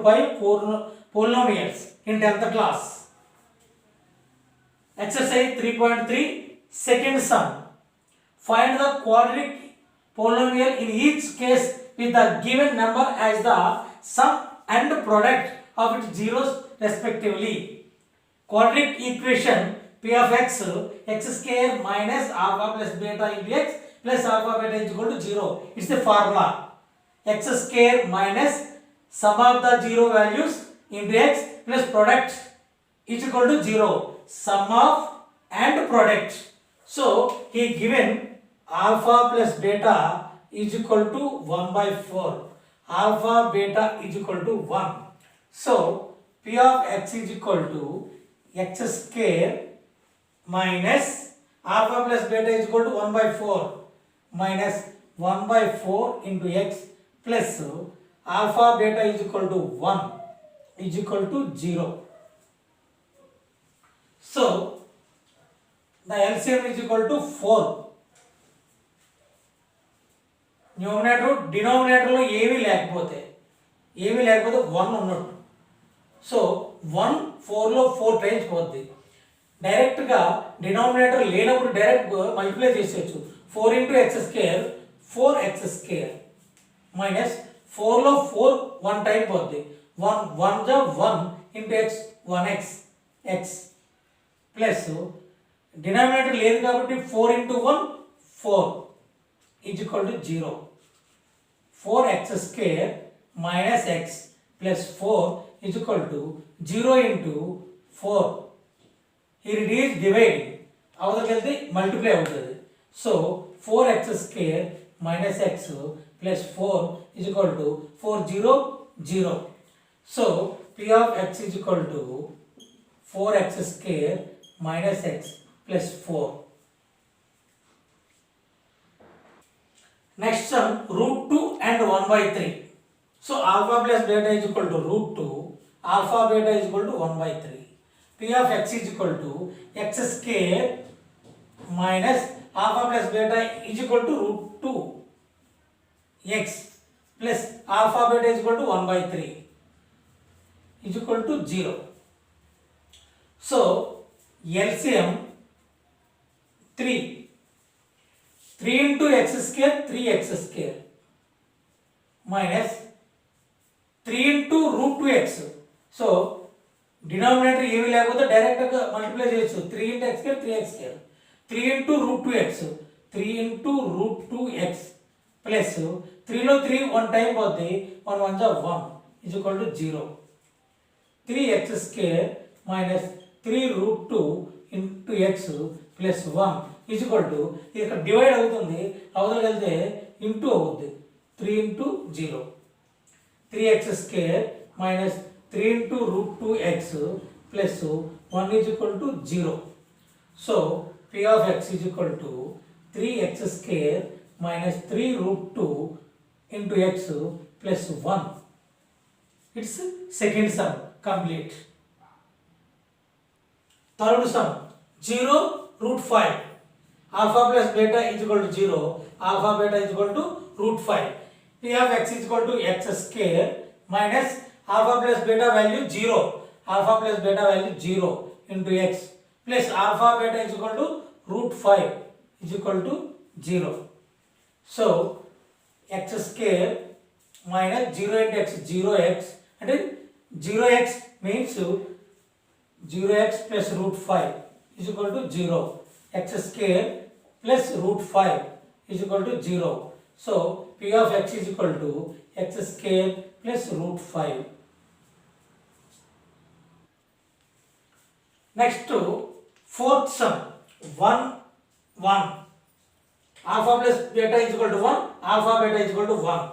by polynomials in 10th class. Exercise 3.3 second sum. Find the quadratic polynomial in each case with the given number as the sum and product of its zeros respectively. Quadratic equation p of x square minus alpha plus beta into x plus alpha beta is equal to 0. It's the formula. X square minus sum of the zero values into x plus product is equal to 0. Sum of and product. So he given alpha plus beta is equal to 1 by 4. Alpha beta is equal to 1. So p of x is equal to x square minus alpha plus beta is equal to 1 by 4 minus 1 by 4 into x plus alpha beta is equal to 1 is equal to 0. So the LCM is equal to 4. Numerator డినామినేటర్లో ఏమీ లేకపోతే 1 ఉన్నట్టు. So 1 4లో 4 times పోద్ది. డైరెక్ట్గా denominator లేనప్పుడు direct multiply చేసేయచ్చు. 4 into x square 4x square minus 4లో 4 1 time పోద్ది. 1 జా 1 into x 1x x plus denominator లేదు కాబట్టి 4 into 1 4 is equal to 0. 4x square minus x plus 4 is equal to 0 into 4. Here it is dividing. అవతలకి వెళ్తే multiply అవుతుంది. So 4x square minus x plus 4 is equal to 4 0 0. So p of x is equal to 4x square minus x plus 4. Next sum root 2 and 1 by 3. So alpha plus beta is equal to root 2. Alpha beta is equal to 1 by 3. P of x is equal to x square minus alpha plus beta is equal to root 2 x plus alpha beta is equal to 1 by 3 is equal to 0. So LCM 3 into x square 3x square minus 3 into root 2x. So denominator ఏమీ లేకపోతే డైరెక్ట్గా multiply చేయొచ్చు. 3 into x square 3x square 3 into root 2x 3 into root 2x plus 3లో 3 1 time పోద్ది 1 1 జా 1 is equal to 0. 3x square minus 3 root 2 into x plus 1 is equal to ఇక్కడ divide అవుతుంది, అవతలకి వెళ్తే ఇంటూ అవుద్ది. 3 into 0. 3x square minus 3 into root 2x plus 1 is equal to 0. So p of x is equal to 3x square minus 3 root 2 into x plus 1. It's second sum complete. Third sum 0 root 5. Alpha plus beta is equal to 0. Alpha beta is equal to root 5. P of x is equal to x square minus alpha plus beta value 0. Alpha plus beta value 0 into x plus alpha beta is equal to root 5 is equal to 0. So x square minus 0 into x 0x and 0x means 0x plus root 5 is equal to 0. X square plus root 5 is equal to 0. So p of x is equal to x square plus root 5. Next to fourth sum 1 1. Alpha plus beta is equal to 1. Alpha beta is equal to 1.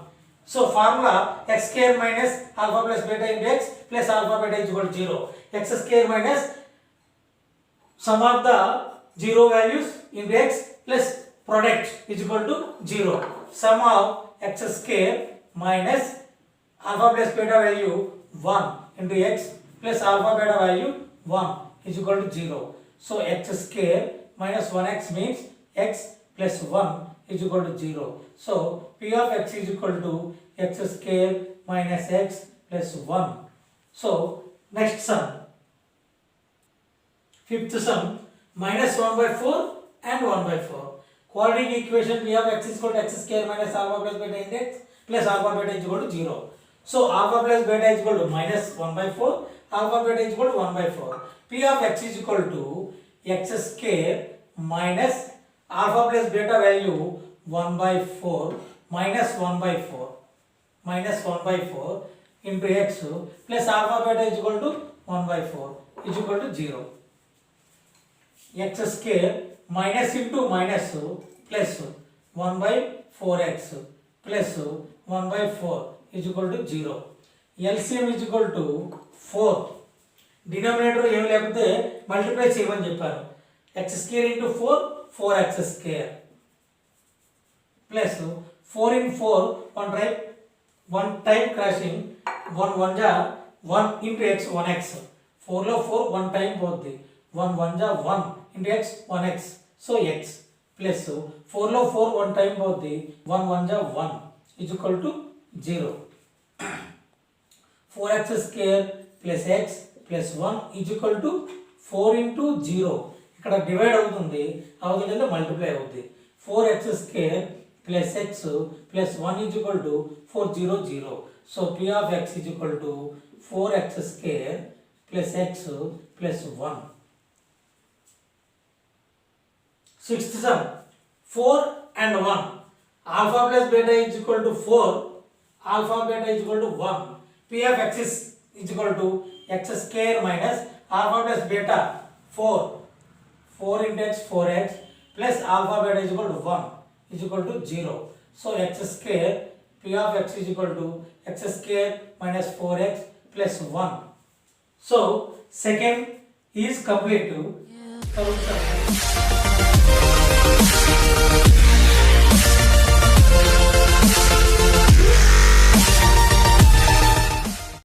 So formula x square minus alpha plus beta into x plus alpha beta is equal to 0. X square minus sum of the zero values into x plus product is equal to 0. Sum of x square minus alpha plus beta value 1 into x plus alpha beta value 1 is equal to 0. So x square minus 1x means x plus 1 is equal to 0. So p of x is equal to x square minus x plus 1 So next sum, fifth sum, minus 1 by 4 and 1 by 4. Quadratic equation we have x is equal to x square minus alpha plus beta index plus alpha beta is equal to 0. So alpha plus beta is equal to minus 1 by 4, alpha beta is equal to 1 by 4. P of x is equal to x square minus alpha plus beta value 1 by 4 minus 1 by 4 minus 1 by 4 into x plus alpha beta is equal to 1 by 4 is equal to 0. X square minus into minus plus 1 by 4x plus 1 by 4 is equal to 0. LCM is equal to 4. Denominator ఏమి లేకపోతే multiply చేయమని చెప్పాను. x square into 4 4x square plus 4 in 4 one time crashing 1 1 ja 1 into x 1x 4 లో 4 1 time పోద్ది 1 1 ja 1 into x 1x so x plus 4 లో 4 1 time పోద్ది 1 1 ja 1 is equal to 0. 4x square plus x plus 1 is equal to 4 into 0. ఇక్కడ divide అవుతుంది అవుతుందంటే multiply అవుతుంది. 4x square plus x plus 1 is equal to 400. So P of x is equal to 4x square plus x plus 1. Sixth sum, 4 and 1. Alpha plus beta is equal to 4. Alpha beta is equal to 1. P of x is equal to x square minus alpha plus beta 4. 4 into x 4x plus alpha beta is equal to 1 is equal to 0. So x square P of x is equal to x square minus 4x plus 1. So second is complete.